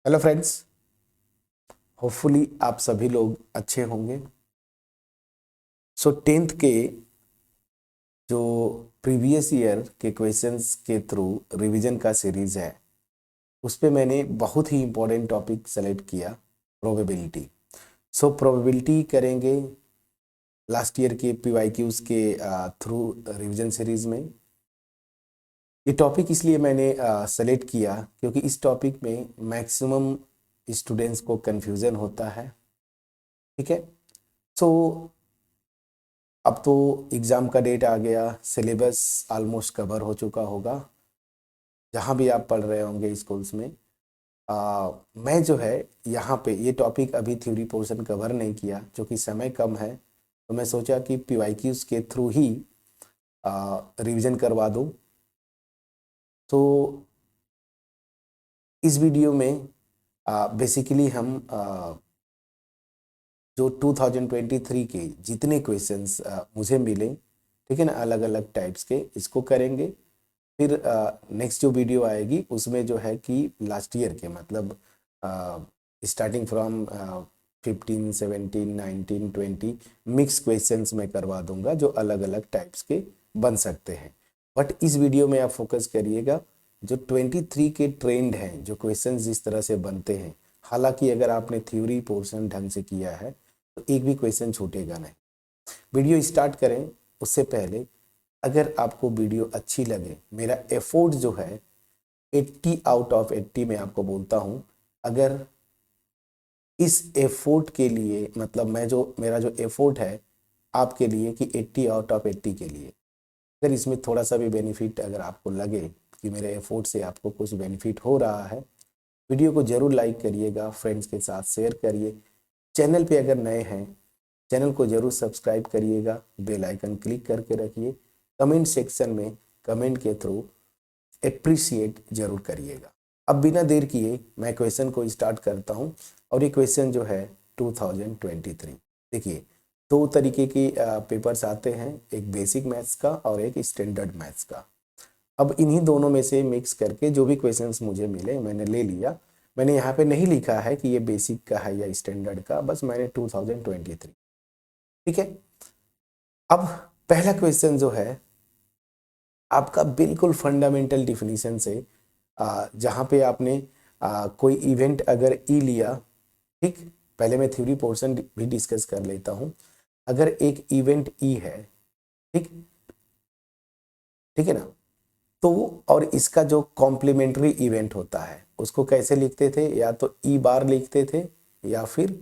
Hello friends. Hopefully आप सभी लोग अच्छे होंगे। सो टेंथ के जो प्रीवियस ईयर के क्वेश्चंस के थ्रू रिवीजन का सीरीज है, उस पे मैंने बहुत ही इम्पोर्टेंट टॉपिक सेलेक्ट किया, प्रोबेबिलिटी। सो प्रोबेबिलिटी करेंगे लास्ट ईयर के पीवाईक्यूज के थ्रू रिवीजन सीरीज में। ये टॉपिक इसलिए मैंने सेलेक्ट किया क्योंकि इस टॉपिक में मैक्सिमम स्टूडेंट्स को कन्फ्यूज़न होता है। ठीक है। सो अब तो एग्ज़ाम का डेट आ गया, सिलेबस ऑलमोस्ट कवर हो चुका होगा जहाँ भी आप पढ़ रहे होंगे स्कूल्स में। मैं जो है यहाँ पे ये टॉपिक अभी थ्योरी पोर्शन कवर नहीं किया क्योंकि समय कम है, तो मैं सोचा कि पीवाईक्यूज के थ्रू ही रिवीजन करवा दूँ। तो इस वीडियो में बेसिकली हम जो 2023 के जितने क्वेश्चंस मुझे मिले, ठीक है ना, अलग अलग टाइप्स के, इसको करेंगे। फिर नेक्स्ट जो वीडियो आएगी उसमें जो है कि लास्ट ईयर के मतलब स्टार्टिंग फ्रॉम 15, 17, 19, 20 मिक्स क्वेश्चंस मैं करवा दूंगा जो अलग अलग टाइप्स के बन सकते हैं। बट इस वीडियो में आप फोकस करिएगा जो 23 के ट्रेंड हैं, जो क्वेश्चंस जिस तरह से बनते हैं। हालांकि अगर आपने थ्योरी पोर्शन ढंग से किया है तो एक भी क्वेश्चन छूटेगा नहीं। वीडियो स्टार्ट करें उससे पहले अगर आपको वीडियो अच्छी लगे, मेरा एफोर्ट जो है 80 आउट ऑफ 80 में आपको बोलता हूँ। अगर इस एफोर्ट के लिए मतलब मेरा जो एफोर्ट है आपके लिए कि 80 आउट ऑफ 80 के लिए, अगर इसमें थोड़ा सा भी बेनिफिट अगर आपको लगे कि मेरे एफोर्ट से आपको कुछ बेनिफिट हो रहा है, वीडियो को जरूर लाइक करिएगा, फ्रेंड्स के साथ शेयर करिए। चैनल पे अगर नए हैं चैनल को जरूर सब्सक्राइब करिएगा, बेल आइकन क्लिक करके रखिए। कमेंट सेक्शन में कमेंट के थ्रू एप्रिशिएट जरूर करिएगा। अब बिना देर किए मैं क्वेश्चन को स्टार्ट करता हूं। और ये क्वेश्चन जो है 2023, देखिए दो तरीके के पेपर्स आते हैं, एक बेसिक मैथ्स का और एक स्टैंडर्ड मैथ्स का। अब इन्हीं दोनों में से मिक्स करके जो भी क्वेश्चंस मुझे मिले मैंने ले लिया। मैंने यहाँ पे नहीं लिखा है कि ये बेसिक का है या स्टैंडर्ड का, बस मैंने 2023। ठीक है। अब पहला क्वेश्चन जो है आपका बिल्कुल फंडामेंटल डिफिनीशन से, जहाँ पे आपने कोई इवेंट अगर ई लिया, ठीक, पहले मैं थ्योरी पोर्शन भी डिस्कस कर लेता हूँ। अगर एक इवेंट ई है, ठीक, ठीक है ना, तो और इसका जो कॉम्प्लीमेंट्री इवेंट होता है उसको कैसे लिखते थे, या तो ई बार लिखते थे या फिर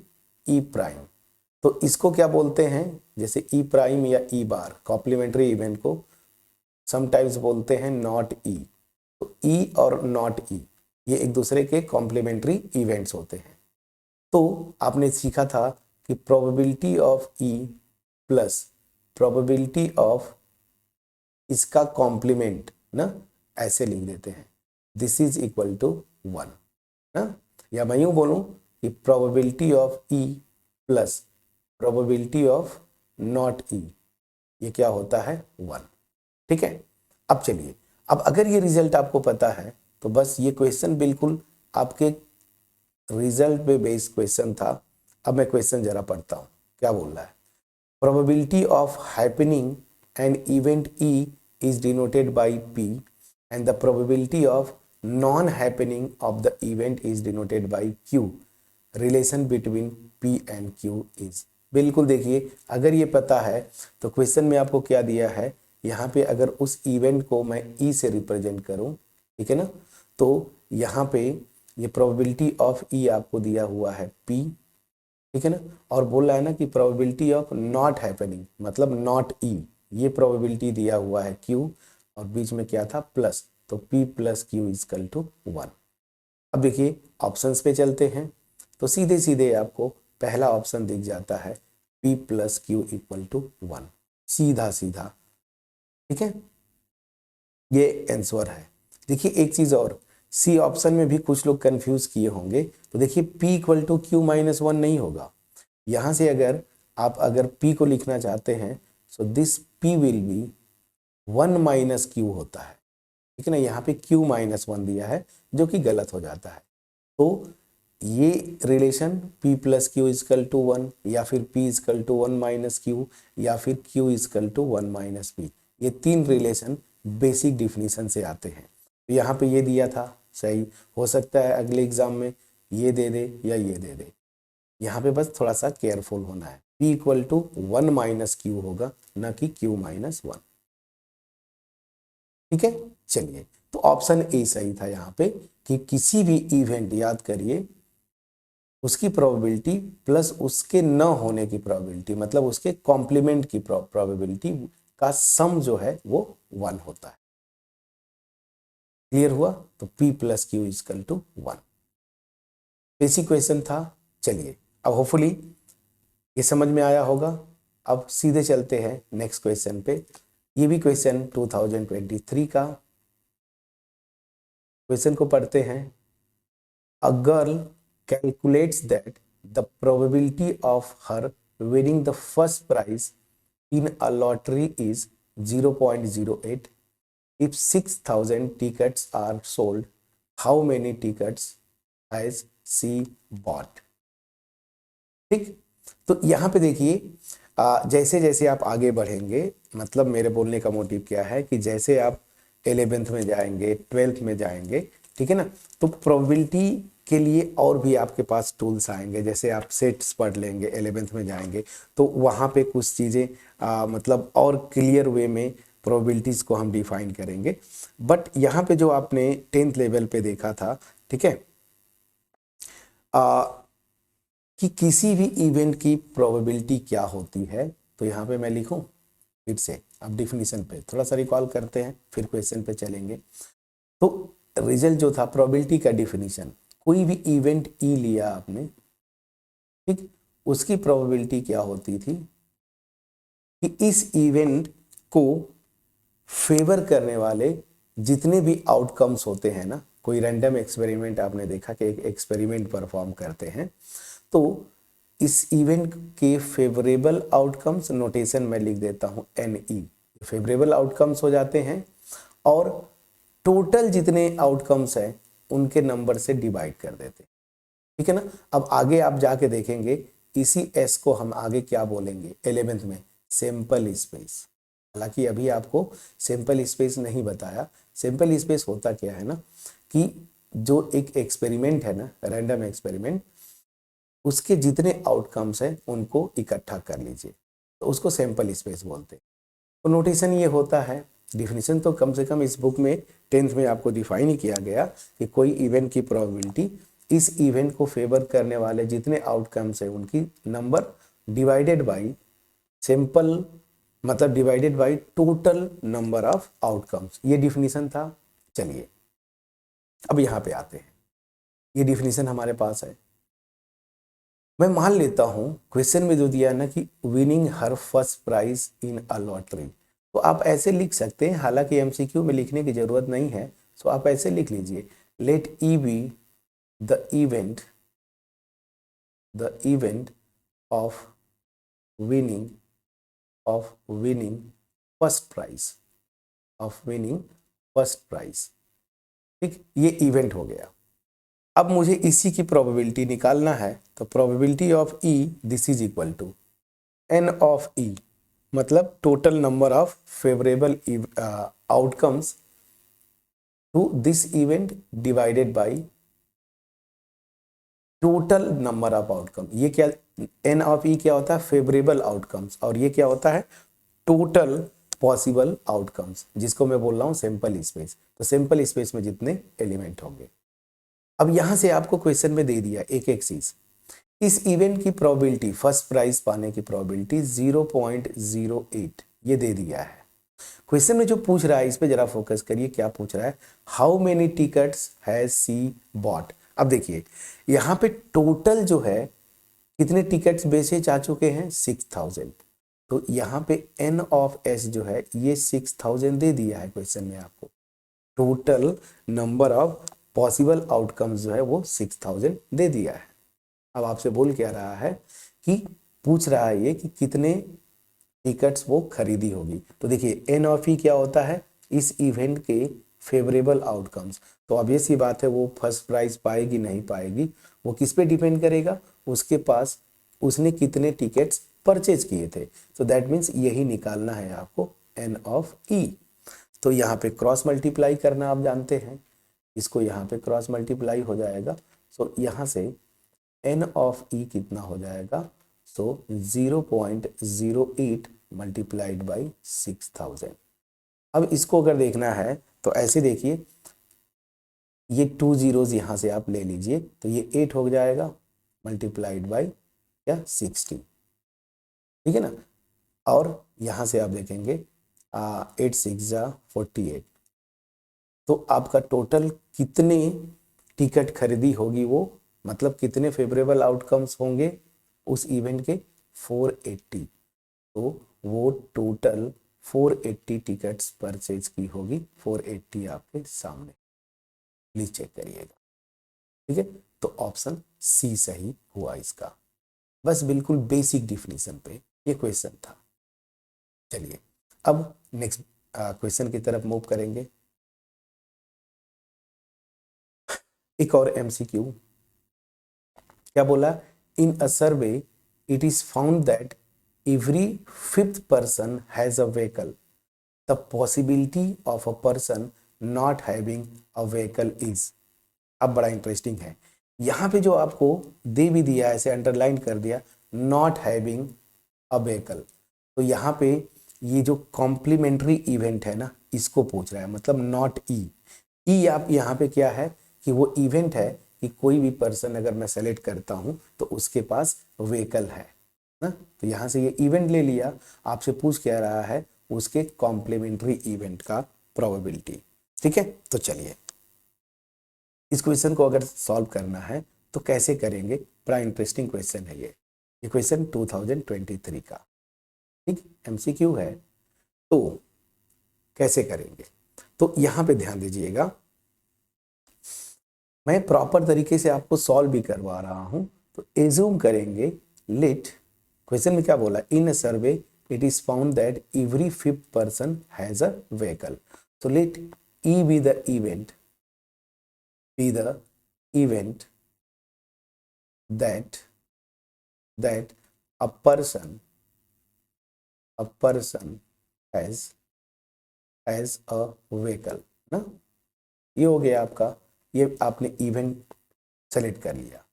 ई प्राइम। तो इसको क्या बोलते हैं, जैसे ई प्राइम या ई बार कॉम्प्लीमेंट्री इवेंट को समटाइम्स बोलते हैं नॉट ई। तो ई और नॉट ई ये एक दूसरे के कॉम्प्लीमेंट्री इवेंट्स होते हैं। तो आपने सीखा था कि probability of E plus probability of इसका कॉम्प्लीमेंट ना, ऐसे लिख देते हैं, दिस इज इक्वल टू 1 ना। या मैं यूं बोलूं कि probability of E plus probability of not E, ये क्या होता है 1। ठीक है। अब चलिए, अब अगर ये रिजल्ट आपको पता है तो बस ये क्वेश्चन बिल्कुल आपके रिजल्ट पे बेस्ड क्वेश्चन था। अब मैं क्वेश्चन जरा पढ़ता हूँ क्या बोल रहा है। Probability of happening an event E is denoted by P and the probability of non happening of the event is denoted by Q. Relation between P and Q is. बिल्कुल देखिए, अगर ये पता है तो क्वेश्चन में आपको क्या दिया है, यहाँ पे अगर उस इवेंट को मैं ई से रिप्रेजेंट करूँ, ठीक है ना, तो यहाँ पे ये प्रोबेबिलिटी ऑफ ई आपको दिया हुआ है पी, ठीक है ना, और बोल रहा है ना कि प्रोबेबिलिटी ऑफ नॉट हैपनिंग मतलब नॉट ई, ये प्रोबेबिलिटी दिया हुआ है क्यू, और बीच में क्या था प्लस, तो P plus Q equal to 1। अब देखिए ऑप्शंस पे चलते हैं तो सीधे सीधे आपको पहला ऑप्शन दिख जाता है P plus Q equal to 1, सीधा सीधा। ठीक है, ये आंसर है। देखिए एक चीज और, सी ऑप्शन में भी कुछ लोग कंफ्यूज किए होंगे। तो देखिए P equal to Q minus 1 नहीं होगा। यहां से अगर आप अगर P को लिखना चाहते हैं so this P will be 1 minus Q होता है। ठीक है ना, यहाँ पे Q माइनस 1 दिया है जो कि गलत हो जाता है। तो ये relation P plus Q equal to 1 या फिर P equal to 1 minus Q या फिर Q equal to 1 minus P, ये तीन रिलेशन बेसिक डिफिनीशन से आते हैं। तो यहाँ पे ये दिया था, सही हो सकता है अगले एग्जाम में ये दे दे या ये दे दे, यहाँ पे बस थोड़ा सा केयरफुल होना है। P equal to 1 minus Q होगा, ना कि Q माइनस 1। ठीक है, चलिए तो ऑप्शन ए सही था यहाँ पे कि किसी भी इवेंट, याद करिए, उसकी प्रोबेबिलिटी प्लस उसके न होने की प्रोबेबिलिटी, मतलब उसके कॉम्प्लीमेंट की प्रोबेबिलिटी का सम जो है वो 1 होता है। क्लियर हुआ? तो P plus Q equal to 1, basic question था। चलिए अब होपफुली ये समझ में आया होगा। अब सीधे चलते हैं नेक्स्ट क्वेश्चन पे। ये भी क्वेश्चन 2023 का क्वेश्चन को पढ़ते हैं। A girl calculates that the probability of her winning the first prize in a lottery is 0.08. If 6,000 tickets are sold, how many tickets has she bought? ठीक, तो यहाँ पे देखिए, जैसे जैसे आप आगे बढ़ेंगे, मतलब मेरे बोलने का मोटिव क्या है कि जैसे आप 11th में जाएंगे, 12th में जाएंगे, ठीक है ना, तो प्रोबेबिलिटी के लिए और भी आपके पास टूल्स आएंगे। जैसे आप सेट्स पढ़ लेंगे, 11th में जाएंगे तो वहाँ पे कुछ चीज़ें मतलब और क्लियर वे में प्रोबेबिलिटीज़ को हम डिफाइन करेंगे। बट यहाँ पे जो आपने 10th लेवल पे देखा था, ठीक है, कि किसी भी इवेंट की प्रोबेबिलिटी क्या होती है, तो यहाँ पे मैं लिखूं फिर से। अब डिफिनीशन पे थोड़ा सा रिकॉल करते हैं, फिर क्वेश्चन पे चलेंगे। तो रिजल्ट जो था, प्रोबेबिलिटी का डिफिनीशन, कोई भी इवेंट ई लिया आपने, ठीक, उसकी प्रोबेबिलिटी क्या होती थी कि इस इवेंट को फेवर करने वाले जितने भी आउटकम्स होते हैं ना, कोई रैंडम एक्सपेरिमेंट आपने देखा कि एक एक्सपेरिमेंट परफॉर्म करते हैं, तो इस इवेंट के फेवरेबल आउटकम्स, नोटेशन में लिख देता हूं NE, फेवरेबल आउटकम्स हो जाते हैं, और टोटल जितने आउटकम्स हैं उनके नंबर से डिवाइड कर देते हैं। ठीक है ना। अब आगे आप जाके देखेंगे, इसी S को हम आगे क्या बोलेंगे 11th में, सैंपल स्पेस। हालांकि अभी आपको सैंपल स्पेस नहीं बताया। सैंपल स्पेस होता क्या है ना, कि जो एक एक्सपेरिमेंट है ना, रैंडम एक्सपेरिमेंट, उसके जितने आउटकम्स हैं उनको इकट्ठा कर लीजिए, तो उसको सैंपल स्पेस बोलते हैं। तो नोटेशन ये होता है, डिफिनीशन तो कम से कम इस बुक में 10th में आपको डिफाइन ही किया गया कि कोई इवेंट की प्रोबेबिलिटी, इस इवेंट को फेवर करने वाले जितने आउटकम्स हैं उनकी नंबर डिवाइडेड बाई सैंपल, मतलब divided by total number of outcomes. ये डिफिनीशन था। चलिए अब यहाँ पे आते हैं, ये डिफिनीशन हमारे पास है। मैं मान लेता हूं क्वेश्चन में जो दिया है ना कि winning her first prize in a lottery, तो आप ऐसे लिख सकते हैं, हालांकि एमसीक्यू में लिखने की जरूरत नहीं है, तो आप ऐसे लिख लीजिए, let E be the event of winning first prize, ठीक, ये इवेंट हो गया। अब मुझे इसी की प्रोबेबिलिटी निकालना है, तो probability of E this is equal to N of E, मतलब total number of favourable outcomes to this event divided by total number of outcome. ये क्या, एन ऑफ ई क्या होता है, फेवरेबल आउटकम्स, और ये क्या होता है, टोटल पॉसिबल आउटकम्स, जिसको मैं बोल रहा हूं सैंपल स्पेस। तो सैंपल स्पेस में जितने एलिमेंट होंगे। अब यहां से आपको क्वेश्चन में दे दिया एक एक चीज, इस इवेंट की प्रोबेबिलिटी, फर्स्ट प्राइज पाने की प्रोबेबिलिटी 0.08 ये दे दिया है। क्वेश्चन में जो पूछ रहा है, इस पे जरा फोकस करिए, क्या पूछ रहा है, how many tickets has she bought. अब देखिए यहाँ पे टोटल जो है कितने टिकट्स बेचे जा चुके हैं, 6000। तो यहाँ पे एन ऑफ एस जो है ये 6000 दे दिया है क्वेश्चन में आपको। Total number of possible outcomes जो है वो 6000 दे दिया है। अब आपसे बोल क्या रहा है कि पूछ रहा है ये कि कितने टिकट्स वो खरीदी होगी। तो देखिए एन ऑफ ई क्या होता है, इस इवेंट के फेवरेबल आउटकम्स। तो ऑब्वियस ही बात है वो फर्स्ट प्राइज पाएगी नहीं पाएगी, वो किस पे डिपेंड करेगा, उसके पास उसने कितने टिकट्स परचेज किए थे। तो दैट मीन्स यही निकालना है आपको एन ऑफ ई। तो यहाँ पे क्रॉस मल्टीप्लाई करना आप जानते हैं, इसको यहाँ पे क्रॉस मल्टीप्लाई हो जाएगा। सो यहाँ से एन ऑफ ई कितना हो जाएगा, सो 0.08 मल्टीप्लाइड बाई 6000। अब इसको अगर देखना है तो ऐसे देखिए, ये 2 zeros यहाँ से आप ले लीजिए तो ये 8 हो जाएगा मल्टीप्लाइड बाई क्या 60, ठीक है ना। और यहाँ से आप देखेंगे 8 6 48, तो आपका टोटल कितने टिकट खरीदी होगी, वो मतलब कितने फेवरेबल आउटकम्स होंगे उस इवेंट के, 480। तो वो टोटल 480 टिकट्स परचेज की होगी, 480 आपके सामने, प्लीज चेक करिएगा, ठीक है। तो ऑप्शन सी सही हुआ इसका। बस बिल्कुल बेसिक डिफिनीशन पे ये क्वेश्चन था। चलिए अब नेक्स्ट क्वेश्चन की तरफ मूव करेंगे। एक और एमसीक्यू, क्या बोला, in a survey it is found that every 5th person has a vehicle, the possibility of a person not having a vehicle is. अब बड़ा इंटरेस्टिंग है, यहाँ पे जो आपको दे भी दिया ऐसे अंडरलाइन कर दिया, नॉट हैविंग अ व्हीकल। तो यहाँ पे ये जो कॉम्प्लीमेंट्री इवेंट है ना, इसको पूछ रहा है, मतलब नॉट ई। ई आप यहाँ पे क्या है कि वो इवेंट है कि कोई भी पर्सन अगर मैं सेलेक्ट करता हूँ तो उसके पास व्हीकल है ना। तो यहाँ से ये इवेंट ले लिया, आपसे पूछ क्या रहा है उसके कॉम्प्लीमेंट्री इवेंट का प्रोबेबिलिटी, ठीक है। तो चलिए इस क्वेश्चन को अगर सॉल्व करना है तो कैसे करेंगे, बड़ा इंटरेस्टिंग क्वेश्चन है ये क्वेश्चन 2023 का, ठीक, एमसीक्यू है। तो कैसे करेंगे, तो यहाँ पे ध्यान दीजिएगा, मैं प्रॉपर तरीके से आपको सॉल्व भी करवा रहा हूं। तो एज्यूम करेंगे, लेट, क्वेश्चन में क्या बोला, in a survey it is found that every 5th person has a vehicle. so let E be the event that a person has a vehicle ना। ये हो गया आपका, ये आपने इवेंट सेलेक्ट कर लिया।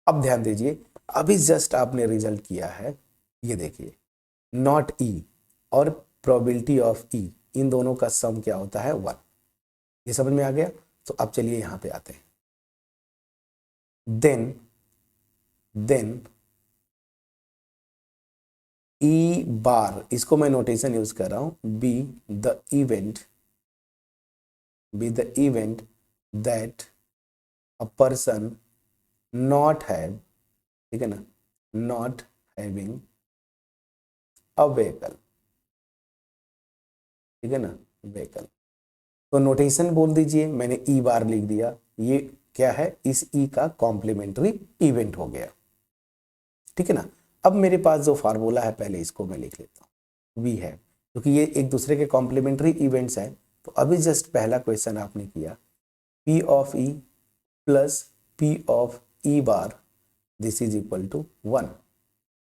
अब ध्यान दीजिए, अभी जस्ट आपने रिजल्ट किया है, ये देखिए नॉट ई और प्रोबेबिलिटी ऑफ ई, इन दोनों का सम क्या होता है 1। ये समझ में आ गया। तो अब चलिए यहां पे आते हैं, देन ई बार, इसको मैं नोटेशन यूज कर रहा हूं, B the event that a person not have, ठीक है ना, नॉट हैविंग अ व्हीकल, ठीक है ना, व्हीकल। तो नोटेशन बोल दीजिए, मैंने ई बार लिख दिया, ये क्या है, इस ई का कॉम्प्लीमेंट्री इवेंट हो गया, ठीक है ना। अब मेरे पास जो फार्मूला है पहले इसको मैं लिख लेता हूँ, वी है, क्योंकि ये एक दूसरे के कॉम्प्लीमेंट्री इवेंट्स हैं। तो अभी जस्ट पहला क्वेश्चन आपने किया, P of E plus P of E bar this is equal to 1।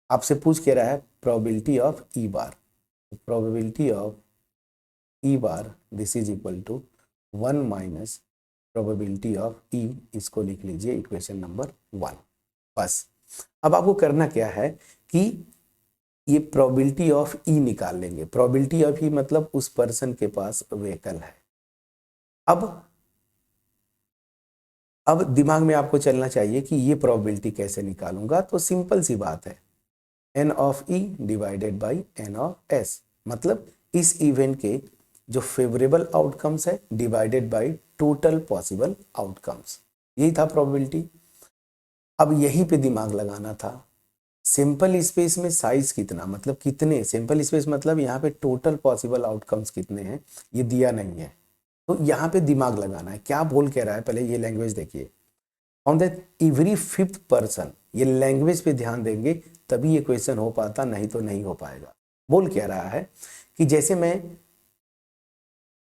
आपसे पूछ के रहा है probability of E bar, probability of E bar this is equal to 1 minus probability of E, इसको लिख लीजिए इक्वेशन नंबर 1। बस अब आपको करना क्या है कि ये प्रोबेबिलिटी ऑफ ई निकाल लेंगे। प्रोबेबिलिटी ऑफ ई मतलब उस पर्सन के पास व्हीकल है। अब दिमाग में आपको चलना चाहिए कि ये प्रोबेबिलिटी कैसे निकालूंगा। तो सिंपल सी बात है, n of E divided by n of S, मतलब इस इवेंट के जो फेवरेबल आउटकम्स है divided by total possible outcomes, यही था प्रोबेबिलिटी। अब यहीं पे दिमाग लगाना था, सिंपल स्पेस में साइज कितना, मतलब कितने सिंपल स्पेस, मतलब यहाँ पे टोटल पॉसिबल आउटकम्स कितने हैं ये दिया नहीं है। तो यहाँ पे दिमाग लगाना है, क्या बोल के रहा है, पहले ये लैंग्वेज देखिए, on that every 5th person, ये लैंग्वेज पे ध्यान देंगे तभी ये क्वेश्चन हो पाता, नहीं तो नहीं हो पाएगा। बोल क्या रहा है कि जैसे मैं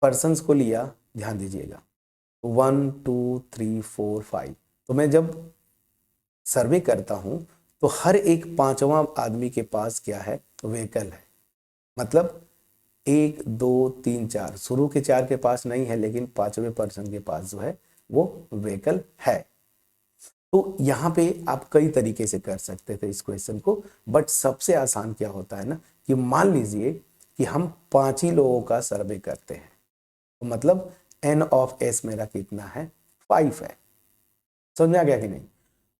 पर्सन्स को लिया ध्यान दीजिएगा 1 2 3 4 5। तो मैं जब सर्वे करता हूं तो हर एक पांचवा आदमी के पास क्या है, व्हीकल है। मतलब 1 2 3 4, शुरू के 4 के पास नहीं है, लेकिन पांचवें पर्सन के पास जो है वो व्हीकल है। तो यहाँ पे आप कई तरीके से कर सकते थे इस क्वेश्चन को, बट सबसे आसान क्या होता है ना कि मान लीजिए कि हम 5 ही लोगों का सर्वे करते हैं, तो मतलब n ऑफ s मेरा कितना है, 5 है। समझ में आ गया कि नहीं?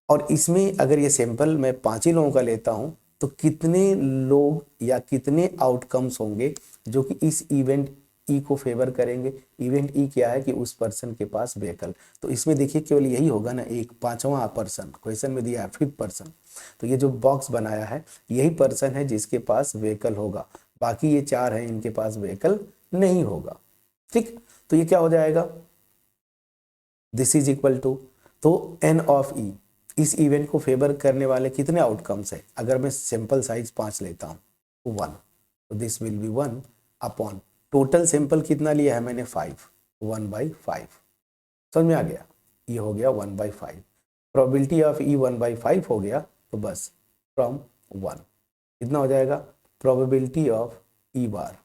और इसमें अगर ये सैंपल मैं 5 ही लोगों का लेता हूं तो कितने लोग या कितने आउटकम्स होंगे जो कि इस इवेंट ई को फेवर करेंगे। इवेंट ई क्या है कि उस पर्सन के पास व्हीकल, तो इसमें देखिए केवल यही होगा ना, एक पांचवा पर्सन क्वेश्चन में दिया है, 5th पर्सन। तो ये जो बॉक्स बनाया है यही पर्सन है जिसके पास व्हीकल होगा, बाकी ये 4 हैं इनके पास व्हीकल नहीं होगा। ठीक, तो ये क्या हो जाएगा, दिस इज इक्वल टू, तो एन ऑफ ई, इस इवेंट को फेवर करने वाले कितने आउटकम्स है, अगर मैं सैंपल साइज 5 लेता हूं तो 1, तो this will be 1 upon total sample कितना लिया है मैंने 5, 1/5। समझ में आ गया, ये हो गया 1/5। प्रोबेबिलिटी ऑफ ई 1/5 हो गया, तो बस फ्रॉम 1 कितना हो जाएगा, probability of E bar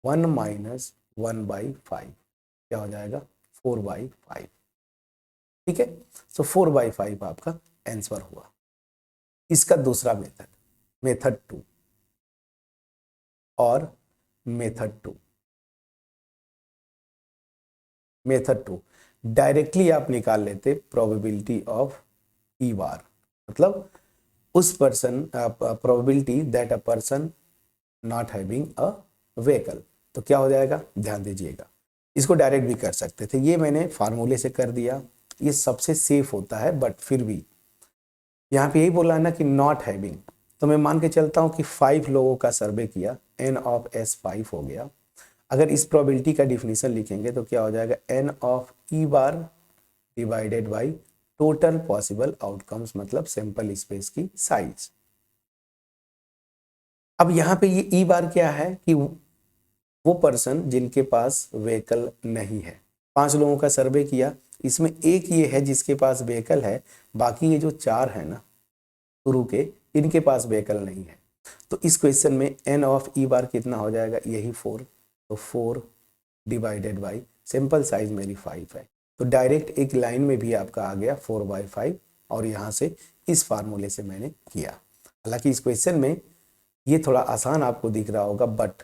1 minus 1/5 क्या हो जाएगा, 4/5। ठीक है, सो 4/5 आपका आंसर हुआ। इसका दूसरा मेथड, मेथड 2 और मेथड 2। मेथड 2 डायरेक्टली आप निकाल लेते प्रोबेबिलिटी ऑफ ई बार, मतलब उस person probability that a person not having a vehicle. तो क्या हो जाएगा, ध्यान दीजिएगा, इसको डायरेक्ट भी कर सकते थे, ये मैंने फार्मूले से कर दिया, ये सबसे सेफ होता है, बट फिर भी यहाँ पे यही बोला है ना कि नॉट हैविंग, तो मैं मान के चलता हूँ कि 5 लोगों का सर्वे किया, n ऑफ s 5 हो गया। अगर इस प्रोबेबिलिटी का डिफिनीशन लिखेंगे तो क्या हो जाएगा, n of e bar divided by total possible outcomes, मतलब सैंपल स्पेस की साइज। अब यहाँ पे ये ई बार क्या है कि वो पर्सन जिनके पास व्हीकल नहीं है, 5 लोगों का सर्वे किया, इसमें एक ये है जिसके पास व्हीकल है, बाकी ये जो 4 है ना शुरू के, इनके पास व्हीकल नहीं है। तो इस क्वेश्चन में n ऑफ ई बार कितना हो जाएगा, यही 4, तो 4 डिवाइडेड बाई सिंपल साइज मेरी 5 है, तो डायरेक्ट एक लाइन में भी आपका आ गया 4/5, और यहाँ से इस फार्मूले से मैंने किया। हालांकि इस क्वेश्चन में ये थोड़ा आसान आपको दिख रहा होगा, बट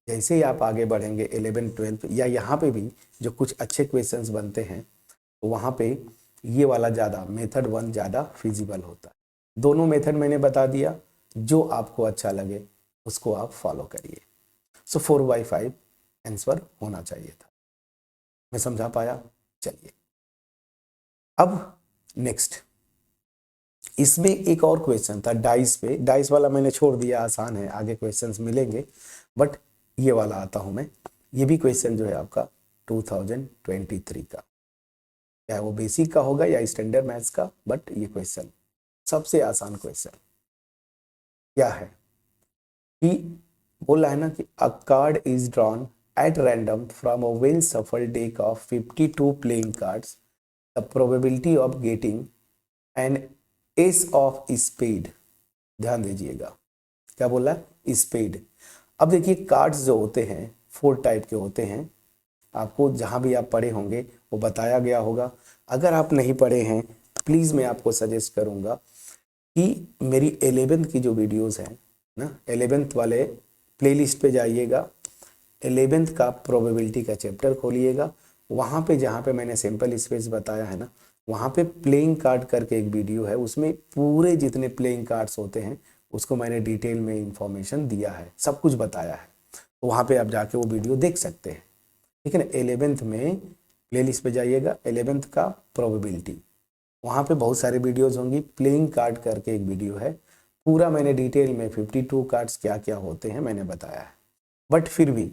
जैसे ही आप आगे बढ़ेंगे 11 12 या यहाँ पे भी जो कुछ अच्छे क्वेश्चंस बनते हैं, तो वहाँ पे ये वाला ज़्यादा मेथड 1 ज़्यादा फिजिबल होता है। दोनों मेथड मैंने बता दिया, जो आपको अच्छा लगे उसको आप फॉलो करिए। सो 4/5 आंसर होना चाहिए था, मैं समझा पाया। चलिए अब नेक्स्ट, इसमें एक और क्वेश्चन था डाइस पे, डाइस वाला मैंने छोड़ दिया, आसान है, आगे क्वेश्चंस मिलेंगे, बट ये वाला आता हूं मैं। ये भी क्वेश्चन जो है आपका 2023 का, क्या वो बेसिक का होगा या स्टैंडर्ड मैथ्स का, बट ये क्वेश्चन सबसे आसान क्वेश्चन क्या है कि बोला है ना कि a card is drawn at random from a well shuffled deck of 52 playing cards, the probability of getting an ace of spade. ध्यान दीजिएगा क्या बोला है, स्पेड। अब देखिए कार्ड्स जो होते हैं 4 टाइप के होते हैं, आपको जहां भी आप पढ़े होंगे वो बताया गया होगा। अगर आप नहीं पढ़े हैं, प्लीज़ मैं आपको सजेस्ट करूंगा कि मेरी 11th की जो वीडियोस हैं ना, 11th वाले प्लेलिस्ट पे जाइएगा, 11th का प्रोबेबिलिटी का चैप्टर खोलिएगा, वहाँ पे जहाँ पे मैंने सिंपल स्पेस बताया है ना, वहाँ पे प्लेइंग कार्ड करके एक वीडियो है, उसमें पूरे जितने प्लेइंग कार्ड्स होते हैं उसको मैंने डिटेल में इंफॉर्मेशन दिया है, सब कुछ बताया है, तो वहाँ पे आप जाके वो वीडियो देख सकते हैं। ठीक है ना, 11th में प्लेलिस्ट पे जाइएगा, 11th का प्रोबेबिलिटी, वहाँ पे बहुत सारे वीडियोज होंगी, प्लेइंग कार्ड करके एक वीडियो है, पूरा मैंने डिटेल में 52 कार्ड्स क्या क्या होते हैं मैंने बताया है। बट फिर भी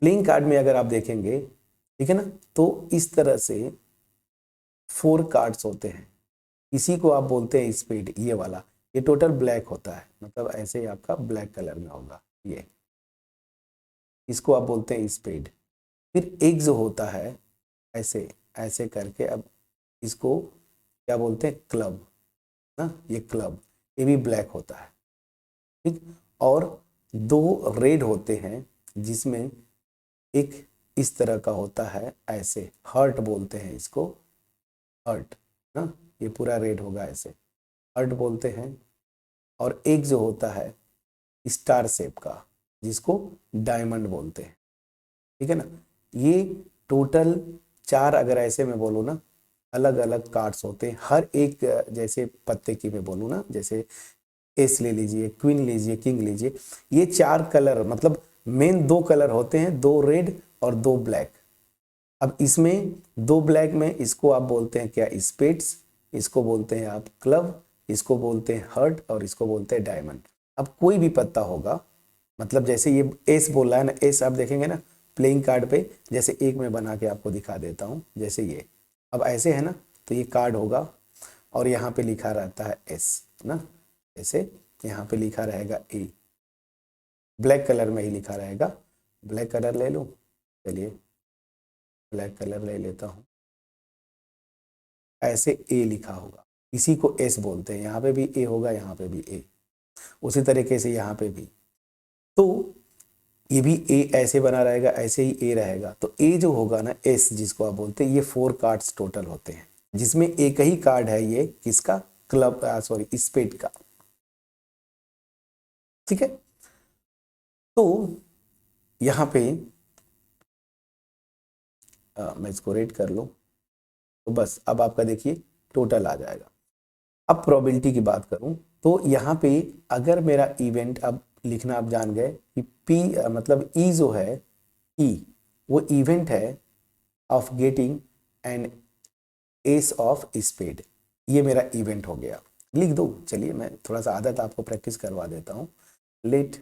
प्लेइंग कार्ड में अगर आप देखेंगे, ठीक है ना, तो इस तरह से 4 कार्ड्स होते हैं, इसी को आप बोलते हैं स्पेड, ये वाला, ये टोटल ब्लैक होता है, मतलब ऐसे ही आपका ब्लैक कलर में होगा, ये इसको आप बोलते हैं स्पेड। फिर एक जो होता है ऐसे ऐसे करके, अब इसको क्या बोलते हैं, क्लब ना, ये क्लब, ये भी ब्लैक होता है, ठीक। और दो रेड होते हैं जिसमें एक इस तरह का होता है, ऐसे हर्ट बोलते हैं इसको, हर्ट ना, ये पूरा रेड होगा ऐसे, हर्ट बोलते हैं। और एक जो होता है स्टार शेप का, जिसको डायमंड बोलते हैं, ठीक है ना। ये टोटल 4, अगर ऐसे मैं बोलूँ ना, अलग अलग कार्ड्स होते हैं हर एक, जैसे पत्ते की मैं बोलूँ ना, जैसे एस ले लीजिए, क्वीन लीजिए, किंग लीजिए, ये 4 कलर, मतलब मेन 2 कलर होते हैं, 2 रेड और 2 ब्लैक। अब इसमें 2 ब्लैक में इसको आप बोलते हैं क्या, स्पेड्स, इसको बोलते हैं आप क्लब, इसको बोलते हैं हर्ट, और इसको बोलते हैं डायमंड। अब कोई भी पत्ता होगा, मतलब जैसे ये एस बोल रहा है ना, एस आप देखेंगे ना प्लेइंग कार्ड पे, जैसे एक मैं बना के आपको दिखा देता हूँ, जैसे ये अब ऐसे है ना, तो ये कार्ड होगा और यहाँ पे लिखा रहता है एस ना, जैसे यहाँ पे लिखा रहेगा ए, ब्लैक कलर में ही लिखा रहेगा। ब्लैक कलर ले लूँ, चलिए ब्लैक कलर ले लेता हूँ, ऐसे ए लिखा होगा, इसी को एस बोलते हैं, यहाँ पे भी ए होगा, यहाँ पे भी ए, उसी तरीके से यहाँ पे भी, तो ये भी ए ऐसे बना रहेगा, ऐसे ही ए रहेगा। तो ए जो होगा ना, एस जिसको आप बोलते हैं, ये 4 कार्ड्स टोटल होते हैं, जिसमें एक ही कार्ड है ये किसका, क्लब, सॉरी स्पेड का, ठीक है। तो यहाँ पे मैं इसको रेड कर लूँ, तो बस अब आपका देखिए टोटल आ जाएगा। अब प्रोबेबिलिटी की बात करूं तो यहाँ पे अगर मेरा इवेंट, अब लिखना आप जान गए कि पी मतलब ई जो है, ई वो इवेंट है of getting an ace of spade, ये मेरा इवेंट हो गया, लिख दो। चलिए मैं थोड़ा सा आदत आपको प्रैक्टिस करवा देता हूँ। लेट,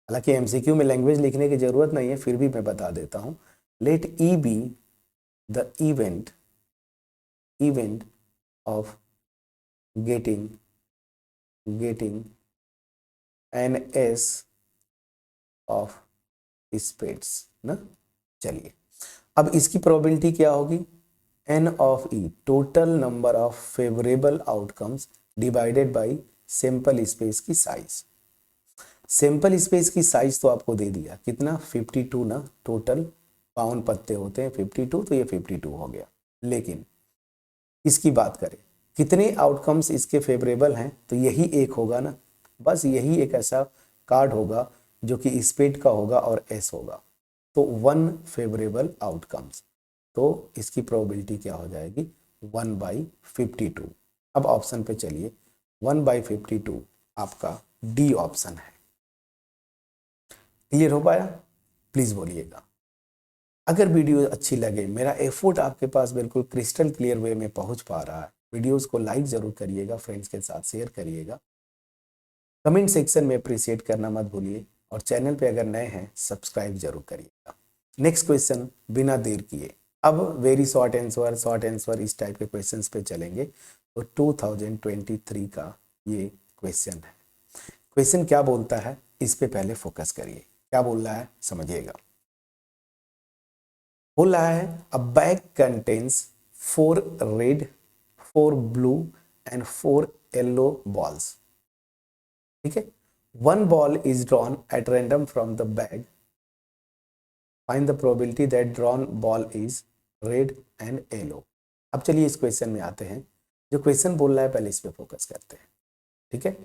हालांकि एमसीक्यू में लैंग्वेज लिखने की जरूरत नहीं है, फिर भी मैं बता देता हूँ। Let E be the event of getting an ace of spades ना। चलिए अब इसकी प्रोबेबिलिटी क्या होगी, n of E, total number of favourable outcomes divided by sample space की साइज। सैंपल स्पेस की साइज तो आपको दे दिया, कितना, 52 ना, टोटल 52 पत्ते होते हैं, 52, तो ये 52 हो गया। लेकिन इसकी बात करें कितने आउटकम्स इसके फेवरेबल हैं, तो यही एक होगा ना, बस यही एक ऐसा कार्ड होगा जो कि स्पेड का होगा और एस होगा, तो 1 फेवरेबल आउटकम्स, तो इसकी प्रोबेबिलिटी क्या हो जाएगी, 1/52। अब ऑप्शन पे चलिए, 1/52 आपका डी ऑप्शन है। क्लियर हो पाया, प्लीज बोलिएगा। अगर वीडियो अच्छी लगे, मेरा एफर्ट आपके पास बिल्कुल क्रिस्टल क्लियर वे में पहुंच पा रहा है, वीडियोस को लाइक जरूर करिएगा, फ्रेंड्स के साथ शेयर करिएगा, कमेंट सेक्शन में अप्रिशिएट करना मत भूलिए, और चैनल पे अगर नए हैं सब्सक्राइब जरूर करिएगा। नेक्स्ट क्वेश्चन बिना देर किए, अब वेरी शॉर्ट आंसर इस टाइप के क्वेश्चंस पे चलेंगे। तो 2023 का ये क्वेश्चन है। क्वेश्चन क्या बोलता है, इस पे पहले फोकस करिए, क्या बोल रहा है समझिएगा। बोल रहा है अ bag contains 4 red, 4 blue and 4 yellow balls, ठीक है। 1 ball is drawn at random from the bag, find the probability that drawn ball is red and yellow। अब चलिए इस क्वेश्चन में आते हैं, जो क्वेश्चन बोल रहा है पहले इस पे फोकस करते हैं, ठीक है।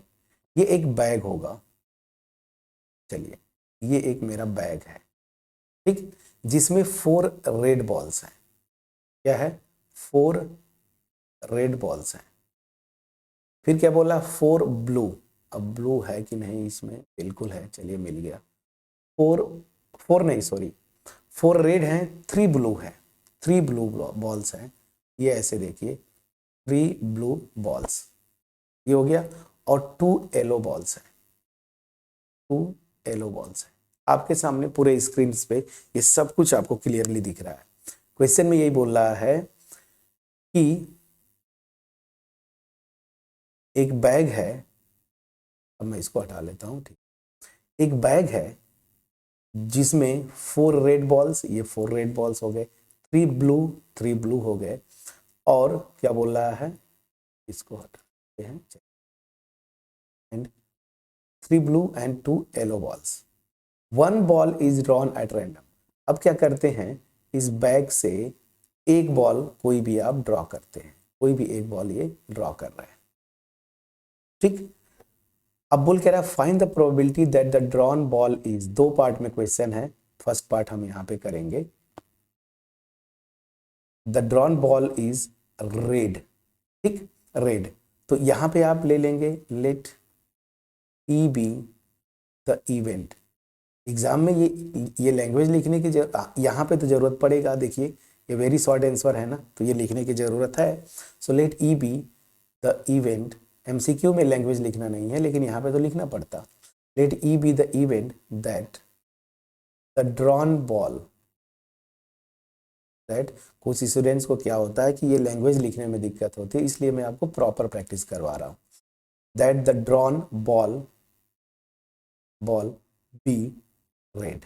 ये एक बैग होगा, चलिए ये एक मेरा बैग है, ठीक, जिसमें 4 रेड बॉल्स हैं, क्या है, 4 रेड बॉल्स हैं। फिर क्या बोला, 4 ब्लू, अब ब्लू है कि नहीं इसमें, बिल्कुल है, चलिए मिल गया। 4 नहीं सॉरी, 4 रेड हैं, 3 ब्लू है, 3 ब्लू बॉल्स हैं, ये ऐसे देखिए 3 ब्लू बॉल्स, ये हो गया। और 2 येलो बॉल्स हैं, 2 येलो बॉल्स हैं। आपके सामने पूरे स्क्रीन पे ये सब कुछ आपको क्लियरली दिख रहा है। क्वेश्चन में यही बोल रहा है कि एक बैग है, अब मैं इसको हटा लेता हूं, ठीक, एक बैग है जिसमें 4 रेड बॉल्स, ये 4 रेड बॉल्स हो गए, 3 ब्लू हो गए, और क्या बोल रहा है, इसको हटाते हैं, and 3 blue and 2 yellow balls, 1 ball is drawn at random. अब क्या करते हैं, इस बैग से एक बॉल कोई भी आप ड्रॉ करते हैं, कोई भी एक बॉल ये ड्रॉ कर रहे हैं, ठीक। अब बोल कह रहा है find the probability that the drawn ball is, 2 part में क्वेश्चन है, फर्स्ट पार्ट हम यहां पे करेंगे, the drawn ball is red, ठीक, रेड। तो यहां पे आप ले लेंगे let E be the event. Exam में ये लैंग्वेज लिखने की यहाँ पे तो जरूरत पड़ेगा, देखिए ये वेरी शॉर्ट आंसर है ना, तो ये लिखने की जरूरत है। So let E be the event, MCQ में लैंग्वेज लिखना नहीं है, लेकिन यहाँ पे तो लिखना पड़ता। Let E be the event that the drawn ball, that कुछ स्टूडेंट्स को क्या होता है कि ये लैंग्वेज लिखने में दिक्कत होती है, इसलिए मैं आपको प्रॉपर प्रैक्टिस करवा रहा हूँ। That the drawn ball be red,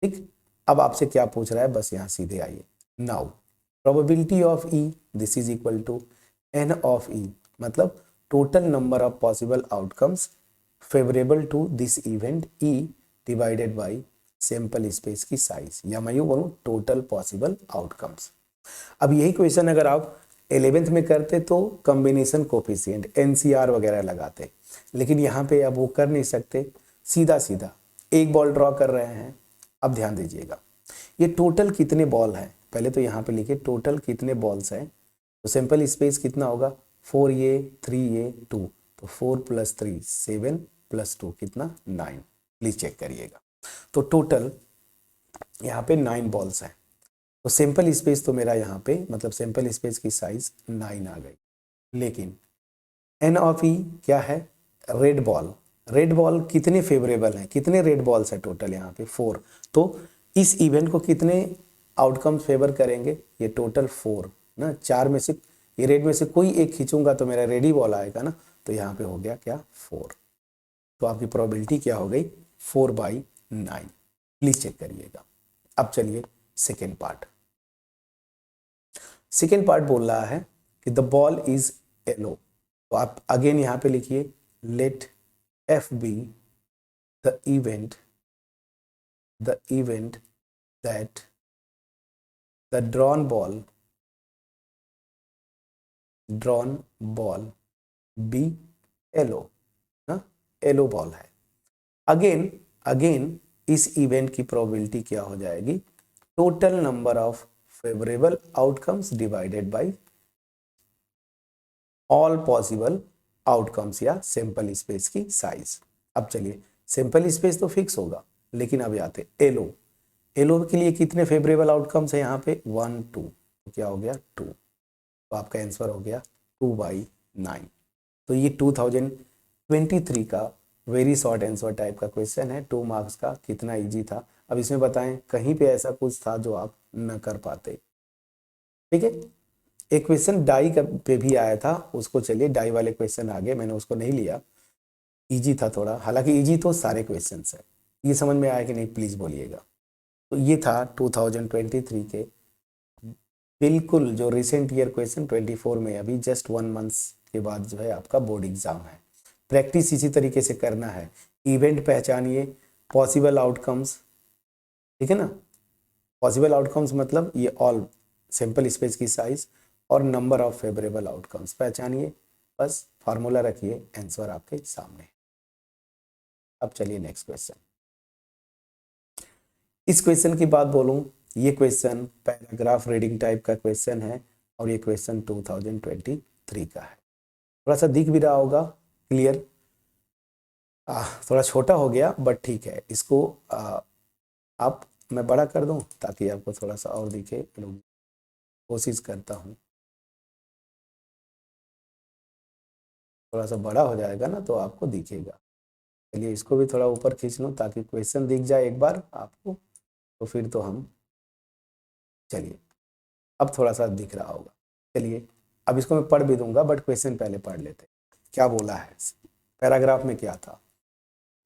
ठीक। अब आपसे क्या पूछ रहा है, बस यहाँ सीधे आइए। Now probability of E, this is equal to N of E, मतलब total number of possible outcomes favourable to this event E divided by sample space की साइज, या मैं यूं बोलूं टोटल पॉसिबल आउटकम्स। अब यही क्वेश्चन अगर आप 11th में करते तो कॉम्बिनेशन कोफिशिएंट एनसीआर वगैरह लगाते, लेकिन यहाँ पे अब वो कर नहीं सकते, सीधा सीधा एक बॉल ड्रॉ कर रहे हैं। अब ध्यान दीजिएगा, ये टोटल कितने बॉल हैं, पहले तो यहाँ पे लिखिए टोटल कितने बॉल्स हैं, तो सैंपल स्पेस कितना होगा, 4 ये 3 ये 2, तो 4 + 3 7 + 2 कितना 9, प्लीज चेक करिएगा। तो टोटल यहाँ पे 9 बॉल्स हैं, तो सैंपल स्पेस तो मेरा यहाँ पे मतलब सैंपल स्पेस की साइज 9 आ गई। लेकिन एन ऑफ ई क्या है, रेड बॉल, रेड बॉल कितने फेवरेबल हैं, कितने रेड बॉल्स हैं टोटल यहाँ पे 4, तो इस इवेंट को कितने आउटकम्स फेवर करेंगे, ये टोटल 4 ना, 4 में से ये रेड में से कोई एक खींचूंगा तो मेरा रेडी बॉल आएगा ना, तो यहाँ पे हो गया क्या 4, तो आपकी प्रोबेबिलिटी क्या हो गई 4/9, प्लीज चेक करिएगा। अब चलिए सेकेंड पार्ट, सेकेंड पार्ट बोल रहा है कि द बॉल इज येलो, तो आप अगेन यहाँ पे लिखिए let F be the event that the drawn ball be yellow, ना येलो बॉल है। अगेन इस इवेंट की प्रोबेबिलिटी क्या हो जाएगी, total number of favourable outcomes divided by all possible outcomes या सैंपल स्पेस की साइज। अब चलिए सैंपल स्पेस तो फिक्स होगा, लेकिन अब आते येलो, येलो के लिए कितने फेवरेबल आउटकम्स है यहाँ पे 1 2, तो क्या हो गया 2, तो आपका आंसर हो गया 2/9। तो ये 2023 का वेरी शॉर्ट आंसर टाइप का क्वेश्चन है, 2 मार्क्स का, कितना इजी था। अब इसमें बताएं कहीं पे ऐसा कुछ था जो आप न कर पाते, ठीक है। एक क्वेश्चन डाई पे भी आया था, उसको चलिए डाई वाले क्वेश्चन आ गए, मैंने उसको नहीं लिया, इजी था थोड़ा, हालांकि इजी तो सारे क्वेश्चन है। ये समझ में आया कि नहीं प्लीज बोलिएगा। तो ये था 2023 के बिल्कुल जो रिसेंट ईयर क्वेश्चन 24 में, अभी जस्ट 1 मंथ्स के बाद जो है आपका बोर्ड एग्जाम है। प्रैक्टिस इसी तरीके से करना है, इवेंट पहचानिए, पॉसिबल आउटकम्स, ठीक है ना, पॉसिबल आउटकम्स मतलब ये ऑल सैंपल स्पेस की साइज और नंबर ऑफ फेवरेबल आउटकम्स पहचानिए, बस फार्मूला रखिए, आंसर आपके सामने। अब चलिए नेक्स्ट क्वेश्चन। इस क्वेश्चन की बात बोलूं, ये क्वेश्चन पैराग्राफ रीडिंग टाइप का क्वेश्चन है और ये क्वेश्चन 2023 का है। थोड़ा सा दिख भी रहा होगा क्लियर, थोड़ा छोटा हो गया बट ठीक है, इसको आप मैं बड़ा कर दूं ताकि आपको थोड़ा सा और दिखे, कोशिश करता हूं, थोड़ा सा बड़ा हो जाएगा ना तो आपको दिखेगा। चलिए इसको भी थोड़ा ऊपर खींच लूं ताकि क्वेश्चन दिख जाए एक बार आपको, तो फिर तो हम, चलिए अब थोड़ा सा दिख रहा होगा। चलिए अब इसको मैं पढ़ भी दूंगा बट क्वेश्चन पहले पढ़ लेते। क्या बोला है पैराग्राफ में, क्या था,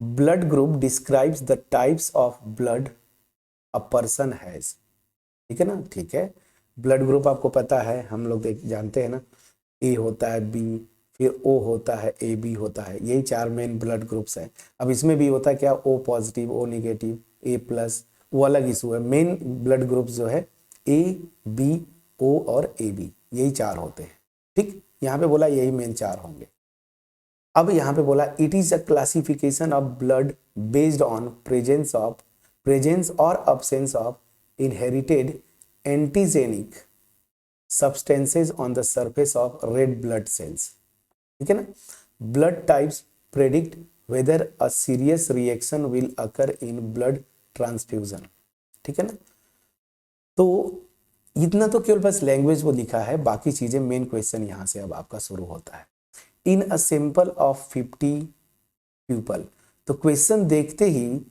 blood group describes the types of blood a person has. ठीक है ना, ठीक है। ब्लड ग्रुप आपको पता है, हम लोग जानते हैं ना, ए होता है, बी, फिर ओ होता है, ए बी होता है, यही 4 मेन ब्लड ग्रुप्स हैं। अब इसमें भी होता है क्या, ओ पॉजिटिव, ओ निगेटिव, ए प्लस, वो अलग इशू है। मेन ब्लड ग्रुप्स जो है ए बी ओ और ए बी, यही 4 होते हैं। ठीक, यहाँ पे बोला यही मेन 4 होंगे। अब यहाँ पे बोला it is a classification of blood based on presence और absence of inherited antigenic substances on the surface of red blood cells। ठीक है ना। Blood types predict weather a serious reaction will occur in blood transfusion. ठीक है ना। तो इतना तो केवल बस लैंग्वेज वो लिखा है, बाकी चीजें मेन क्वेश्चन यहां से अब आपका शुरू होता है। इन अ सैंपल ऑफ 50 पीपल, तो क्वेश्चन देखते ही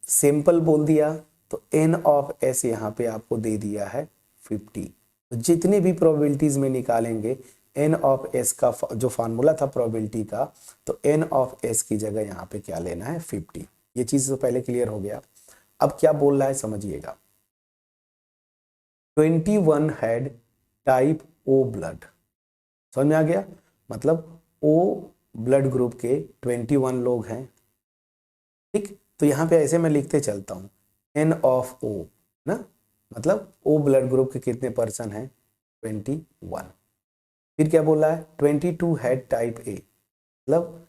सैंपल बोल दिया, तो n ऑफ s यहाँ पे आपको दे दिया है 50। तो जितने भी प्रोबेबिलिटीज में निकालेंगे n ऑफ s का जो फार्मूला था प्रोबेबिलिटी का, तो n ऑफ s की जगह यहाँ पे क्या लेना है, 50। ये चीज तो पहले क्लियर हो गया। अब क्या बोल रहा है समझिएगा। 21 हैड टाइप O ब्लड, समझ में आ गया। मतलब O ब्लड ग्रुप के 21 लोग हैं। ठीक, तो यहाँ पे ऐसे मैं लिखते चलता हूँ, n ऑफ O ना, मतलब O ब्लड ग्रुप के कितने पर्सन हैं, 21। फिर क्या बोला है, 22 हैड टाइप A, मतलब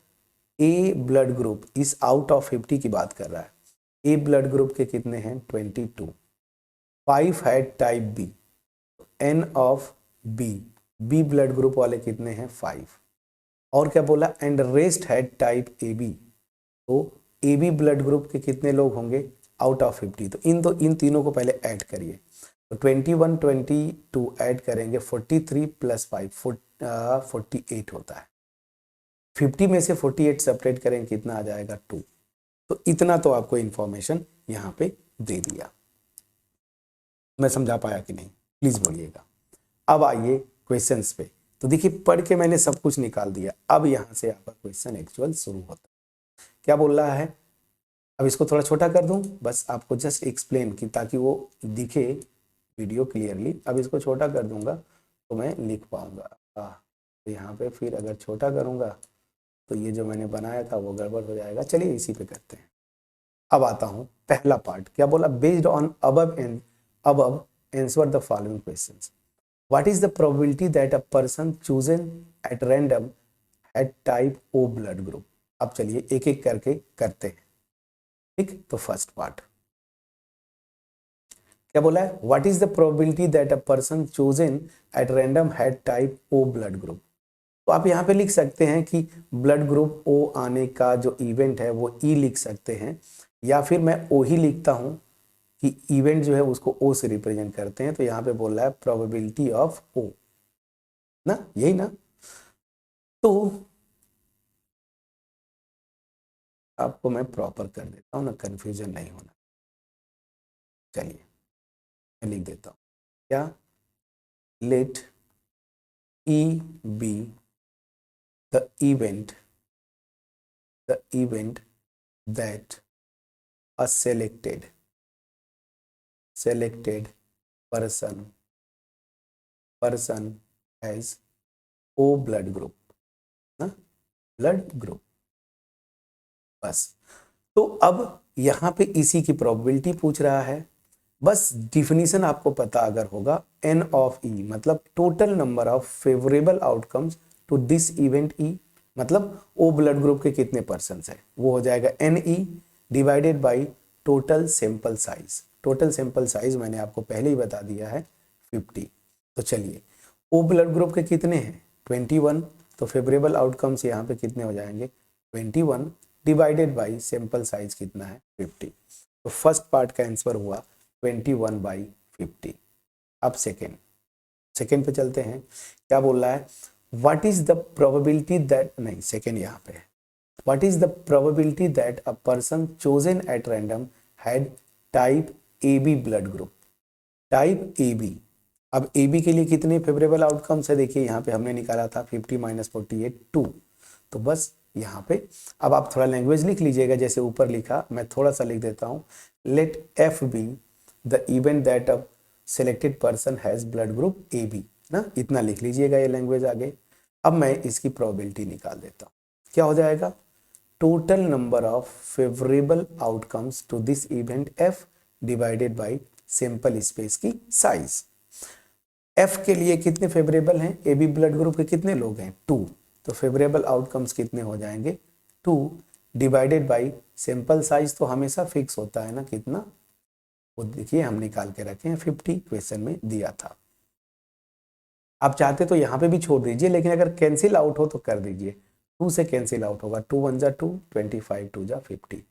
A ब्लड ग्रुप इस आउट ऑफ 50 की बात कर रहा है। A ब्लड ग्रुप के कितने हैं, 22। 5 had type B, n of B blood group वाले कितने हैं, 5। और क्या बोला, and rest had type AB, तो AB ब्लड ग्रुप के कितने लोग होंगे, आउट ऑफ 50। तो इन तीनों को पहले ऐड करिए, तो 21 22 ऐड करेंगे, 43 प्लस 5 48 होता है। 50 में से 48 सेपरेट करेंगे, कितना आ जाएगा, 2। तो इतना तो आपको इंफॉर्मेशन यहाँ पे दे दिया। मैं समझा पाया कि नहीं, प्लीज बोलिएगा। अब आइए क्वेश्चंस पे। तो देखिए पढ़ के मैंने सब कुछ निकाल दिया, अब यहाँ से आपका क्वेश्चन एक्चुअल शुरू होता है। क्या बोल रहा है, अब इसको थोड़ा छोटा कर दूं, बस आपको जस्ट एक्सप्लेन की, ताकि वो दिखे वीडियो क्लियरली। अब इसको छोटा कर दूंगा तो मैं लिख पाऊंगा। तो यहाँ पे फिर अगर छोटा करूंगा तो ये जो मैंने बनाया था वो गड़बड़ हो जाएगा। चलिए इसी पे करते हैं। अब आता हूँ पहला पार्ट। क्या बोला, based on above answer the following questions। What is the probability that a person chosen at random had type O blood group। अब चलिए एक एक करके करते हैं। ठीक, तो फर्स्ट पार्ट क्या बोला है, what is the probability that a person chosen at random had type O blood group. तो आप यहाँ पे लिख सकते हैं कि ब्लड ग्रुप O आने का जो इवेंट है वो E लिख सकते हैं, या फिर मैं O ही लिखता हूँ कि इवेंट जो है उसको O से रिप्रेजेंट करते हैं। तो यहाँ पे बोल रहा है प्रोबेबिलिटी ऑफ O ना, यही ना। तो आपको मैं प्रॉपर कर देता हूँ ना, कंफ्यूजन नहीं होना। चलिए मैं लिख देता हूँ, क्या, let E be the event that a selected person has O blood group ना, ब्लड ग्रुप। बस, तो अब यहाँ पे इसी की प्रोबेबिलिटी पूछ रहा है। बस डिफिनीशन आपको पता अगर होगा, n ऑफ E मतलब total number of favourable outcomes to this event E, मतलब O ब्लड ग्रुप के कितने पर्सन्स है, वो हो जाएगा NE divided by total sample size. Total sample size मैंने आपको पहले ही बता दिया है 50। तो चलिए O ब्लड ग्रुप के कितने हैं, 21, तो फेवरेबल आउटकम्स यहाँ पे कितने हो जाएंगे, 21 डिवाइडेड बाई सैंपल साइज कितना है, 50। तो फर्स्ट पार्ट का आंसर हुआ 21/50। अब सेकेंड पे चलते हैं। क्या बोल रहा है, what is the probability that, नहीं सेकेंड यहाँ पे है, what is the probability that a person chosen at random had type AB blood group. Type AB, अब AB के लिए कितने फेवरेबल आउटकम्स है, देखिए यहाँ पे हमने निकाला था 50 - 48 2। तो बस यहाँ पे। अब आप थोड़ा लैंग्वेज लिख लीजिएगा, जैसे ऊपर लिखा, मैं थोड़ा सा लिख देता हूँ। Let F be the event that a selected person has blood group A B ना, इतना लिख लीजिएगा ये लैंग्वेज आगे। अब मैं इसकी प्रोबेबिलिटी निकाल देता हूँ। क्या हो जाएगा? Total number of favourable outcomes to this event F divided by sample space की साइज। एफ के लिए कितने फेवरेबल हैं? ए बी ब्लड ग्रुप के कितने लोग हैं? 2। तो फेवरेबल आउटकम्स कितने हो जाएंगे? 2 डिवाइडेड बाई सैंपल साइज तो हमेशा फिक्स होता है ना, कितना? वो देखिए हम निकाल के रखे हैं, 50 क्वेश्चन में दिया था। आप चाहते तो यहाँ पे भी छोड़ दीजिए, लेकिन अगर कैंसिल आउट हो तो कर दीजिए। 2 से कैंसिल आउट होगा, 2 1 जा 2, 25 2 जा 50।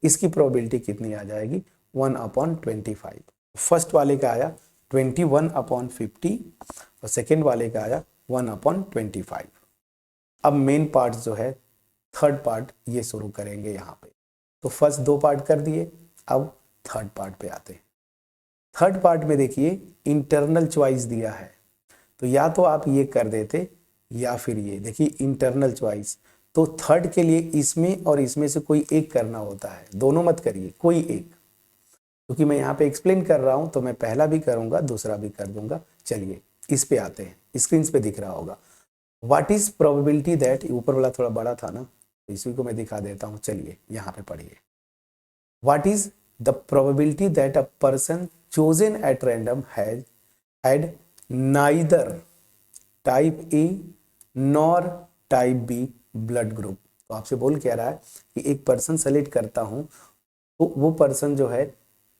इसकी प्रोबेबिलिटी कितनी आ जाएगी? 1/25। फर्स्ट वाले का आया 21/50 और सेकेंड वाले का आया 1/25। अब मेन पार्ट जो है, थर्ड पार्ट ये शुरू करेंगे यहाँ पे। तो फर्स्ट 2 पार्ट कर दिए, अब थर्ड पार्ट पे आते हैं। थर्ड पार्ट में देखिए इंटरनल चॉइस दिया है, तो या तो आप ये कर देते या फिर ये। देखिए इंटरनल चॉइस, तो थर्ड के लिए इसमें और इसमें से कोई एक करना होता है, दोनों मत करिए, कोई एक। क्योंकि मैं यहाँ पे एक्सप्लेन कर रहा हूँ तो मैं पहला भी करूँगा, दूसरा भी कर दूंगा। चलिए इस पे आते हैं, स्क्रीन पे दिख रहा होगा। व्हाट इज प्रोबेबिलिटी दैट, ऊपर वाला थोड़ा बड़ा था ना, इसी को मैं दिखा देता हूँ। चलिए यहाँ पे पढ़िए। What is the probability that a person chosen at random had neither type A nor type B blood group। तो आपसे बोल क्या रहा है कि एक पर्सन सेलेक्ट करता हूं तो वो पर्सन जो है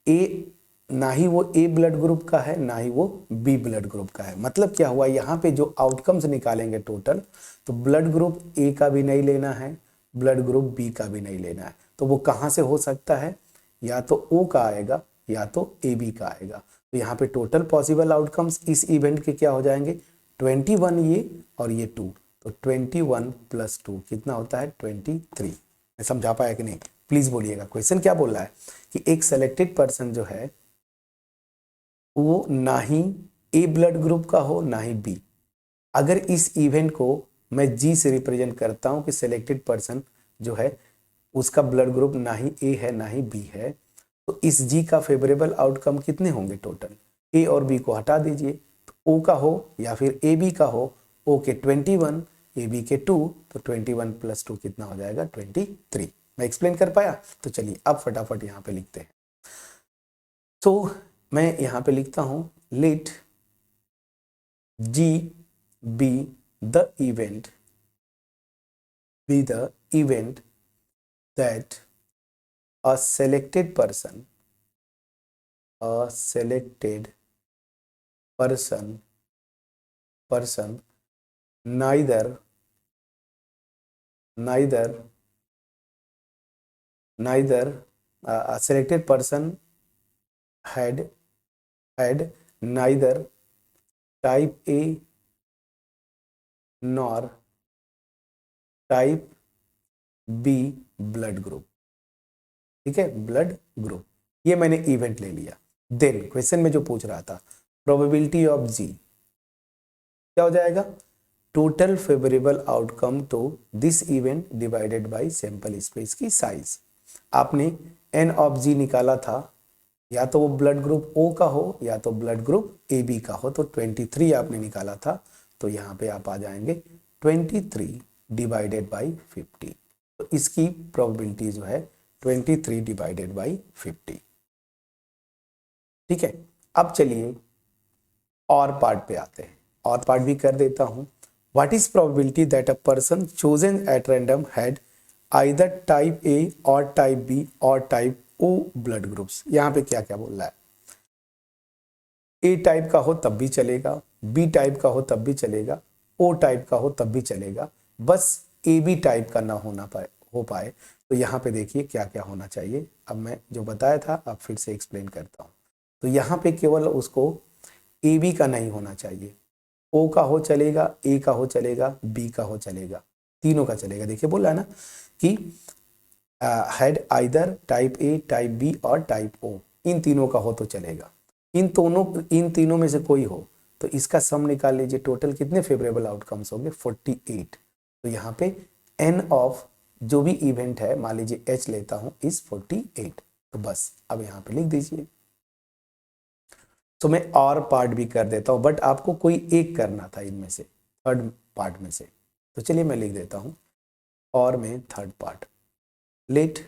ए, ना ही वो ए ब्लड ग्रुप का है ना ही वो बी ब्लड ग्रुप का है। मतलब क्या हुआ, यहाँ पे जो आउटकम्स निकालेंगे टोटल, तो ब्लड ग्रुप ए का भी नहीं लेना है, ब्लड ग्रुप बी का भी नहीं लेना है। तो वो कहाँ से हो सकता है? या तो ओ का आएगा या तो ए बी का आएगा। तो यहाँ पे टोटल पॉसिबल आउटकम्स इस इवेंट के क्या हो जाएंगे? 21 ये और ये 2, तो 21 + 2 कितना होता है? 23। मैं समझा पाया कि नहीं? प्लीज बोलिएगा। क्वेश्चन क्या बोल रहा है कि एक सेलेक्टेड पर्सन जो है वो ना ही ए ब्लड ग्रुप का हो ना ही बी। अगर इस इवेंट को मैं जी से रिप्रेजेंट करता हूं कि सेलेक्टेड पर्सन जो है उसका ब्लड ग्रुप ना ही ए है ना ही बी है, तो इस जी का फेवरेबल आउटकम कितने होंगे टोटल? ए और बी को हटा दीजिए, तो ओ का हो या फिर ए बी का हो। ओ के 21, ए बी के 2, तो 21 + 2 कितना हो जाएगा? 23। मैं एक्सप्लेन कर पाया? तो चलिए अब फटाफट यहाँ पे लिखते हैं। तो मैं यहाँ पे लिखता हूँ, let G be the event that a selected person neither a selected person had neither type A nor type B blood group. ठीक है, ब्लड ग्रुप, ये मैंने इवेंट ले लिया। देन क्वेश्चन में जो पूछ रहा था, प्रोबेबिलिटी ऑफ जी क्या हो जाएगा? Total favourable outcome to this event divided by sample space की साइज। आपने एन ऑफ जी निकाला था, या तो वो ब्लड ग्रुप ओ का हो या तो ब्लड ग्रुप ए बी का हो, तो 23 आपने निकाला था। तो यहाँ पे आप आ जाएंगे 23 डिवाइडेड बाई 50। तो इसकी प्रोबेबिलिटी जो है 23 डिवाइडेड बाई 50। ठीक है, अब चलिए और पार्ट पे आते हैं, और पार्ट भी कर देता हूं। What is probability that a person chosen at random had either type ए और टाइप बी और टाइप ओ ब्लड ग्रुप्स। यहाँ पे क्या क्या बोल रहा है? ए टाइप का हो तब भी चलेगा, बी टाइप का हो तब भी चलेगा, ओ टाइप का हो तब भी चलेगा, बस ए बी टाइप का ना हो पाए। तो यहाँ पे देखिए क्या क्या होना चाहिए। अब मैं जो बताया था अब फिर से एक्सप्लेन करता हूँ। तो यहाँ पे केवल उसको ए बी का नहीं होना चाहिए, ओ का हो चलेगा, ए का हो चलेगा, बी का हो चलेगा, तीनों का चलेगा। देखिए बोला है ना कि had either type A, type B और टाइप ओ, इन तीनों का हो तो चलेगा। इन तीनों में से कोई हो तो इसका सम निकाल लीजिए। टोटल कितने फेवरेबल आउटकम्स होंगे? 48। तो यहाँ पे n ऑफ जो भी इवेंट है, मान लीजिए एच लेता हूं इज 48, तो बस अब यहाँ पे लिख दीजिए। तो मैं और पार्ट भी कर देता हूं, बट आपको कोई एक करना था इनमें से, थर्ड पार्ट में से, तो चलिए मैं लिख देता हूं और में third part. Let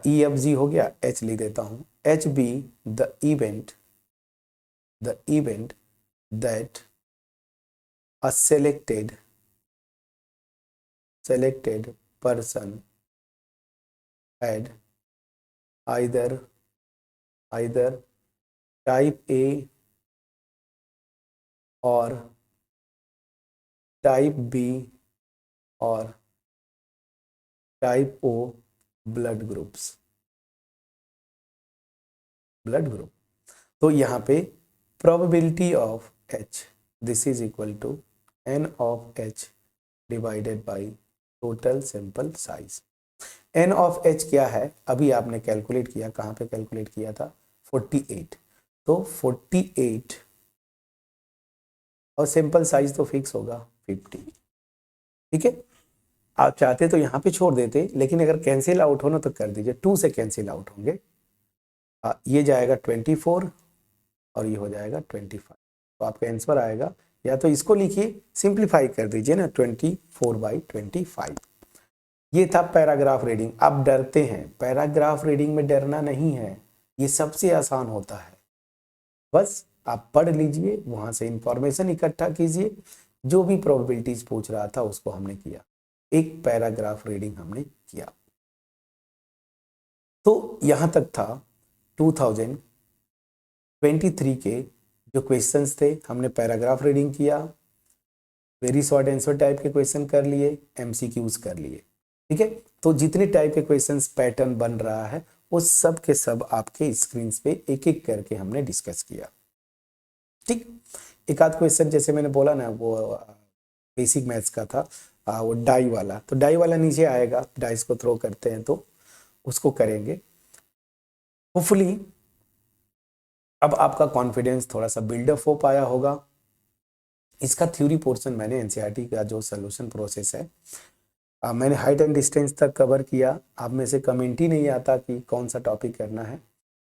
E F G हो गया, एच लिख देता हूं, H be the event that a selected person had either type A or type B or type O blood group। तो यहाँ पे probability of H, this is equal to n of H divided by total sample size। n of H क्या है, अभी आपने calculate किया, कहाँ पे कैलकुलेट किया था, 48, तो 48 और सैंपल साइज तो फिक्स होगा 50। ठीक है, आप चाहते तो यहाँ पे छोड़ देते, लेकिन अगर कैंसिल आउट होना तो कर दीजिए, 2 से कैंसिल आउट होंगे, ये जाएगा 24 और ये हो जाएगा 25, तो आपका आंसर आएगा, या तो इसको लिखिए, सिंप्लीफाई कर दीजिए ना, 24/25। ये था पैराग्राफ रीडिंग। आप डरते हैं, पैराग्राफ रीडिंग में डरना नहीं है, ये सबसे आसान होता है। बस आप पढ़ लीजिए, वहां से इंफॉर्मेशन इकट्ठा कीजिए, जो भी प्रोबेबिलिटीज पूछ रहा था उसको हमने किया, एक पैराग्राफ रीडिंग हमने किया। तो यहां तक था 2023 के जो क्वेश्चंस थे, हमने पैराग्राफ रीडिंग किया, वेरी शॉर्ट आंसर टाइप के क्वेश्चन कर लिए, एमसीक्यूज कर लिए। ठीक है, तो जितने टाइप के क्वेश्चंस पैटर्न बन रहा है वो सब के सब आपके स्क्रीन पे एक एक करके हमने डिस्कस किया। ठीक, एक आध क्वेश्चन जैसे मैंने बोला ना, वो बेसिक मैथ्स का था, वो डाई वाला, तो डाई वाला नीचे आएगा, डाइस को थ्रो करते हैं तो उसको करेंगे। होपफुली अब आपका कॉन्फिडेंस थोड़ा सा बिल्डअप हो पाया होगा। इसका थ्योरी पोर्शन मैंने एनसीईआरटी का जो सोल्यूशन प्रोसेस है, मैंने हाइट एंड डिस्टेंस तक कवर किया। आप में से कमेंट ही नहीं आता कि कौन सा टॉपिक करना है,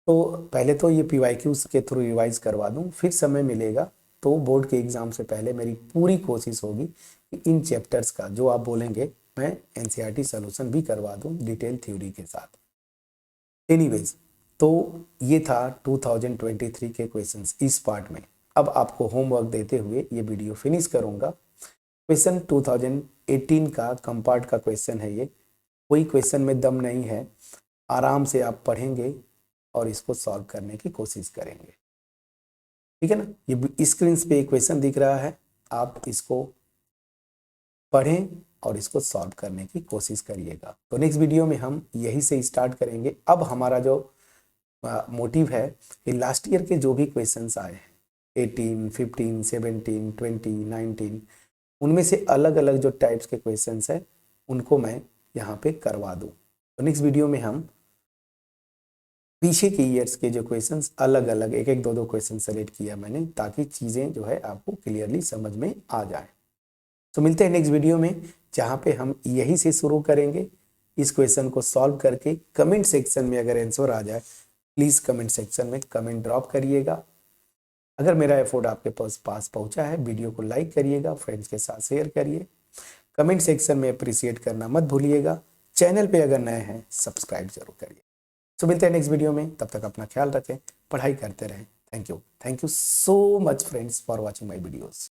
तो पहले तो ये पीवाईक्यूज के थ्रू रिवाइज करवा दूं, फिर समय मिलेगा तो बोर्ड के एग्ज़ाम से पहले मेरी पूरी कोशिश होगी कि इन चैप्टर्स का जो आप बोलेंगे मैं एनसीईआरटी सोल्यूशन भी करवा दूं डिटेल थ्योरी के साथ। एनीवेज, तो ये था 2023 के क्वेश्चंस इस पार्ट में। अब आपको होमवर्क देते हुए ये वीडियो फिनिश करूंगा। क्वेश्चन 2018 का कंपार्ट का क्वेश्चन है ये, कोई क्वेश्चन में दम नहीं है, आराम से आप पढ़ेंगे और इसको सॉल्व करने की कोशिश करेंगे। ठीक है ना, ये स्क्रीन पे एक क्वेश्चन दिख रहा है, आप इसको पढ़ें और इसको सॉल्व करने की कोशिश करिएगा। तो नेक्स्ट वीडियो में हम यही से स्टार्ट करेंगे। अब हमारा जो मोटिव है कि लास्ट ईयर के जो भी क्वेश्चंस आए हैं 18, 15, 17, 20, 19, उनमें से अलग अलग जो टाइप्स के क्वेश्चंस हैं उनको मैं यहाँ पे करवा दूँ। तो नेक्स्ट वीडियो में हम पीछे के ईयर्स के जो क्वेश्चंस अलग अलग एक एक दो दो क्वेश्चन सेलेक्ट किया मैंने, ताकि चीज़ें जो है आपको क्लियरली समझ में आ जाए। तो मिलते हैं नेक्स्ट वीडियो में, जहाँ पे हम यही से शुरू करेंगे। इस क्वेश्चन को सॉल्व करके कमेंट सेक्शन में अगर आंसर आ जाए, प्लीज़ कमेंट सेक्शन में कमेंट ड्रॉप करिएगा। अगर मेरा एफर्ट आपके पास पहुंचा है, वीडियो को लाइक करिएगा, फ्रेंड्स के साथ शेयर करिए, कमेंट सेक्शन में अप्रिशिएट करना मत भूलिएगा। चैनल पे अगर नए हैं सब्सक्राइब जरूर करिए। तो मिलते हैं नेक्स्ट वीडियो में, तब तक अपना ख्याल रखें, पढ़ाई करते रहें। Thank you so much friends for watching my videos.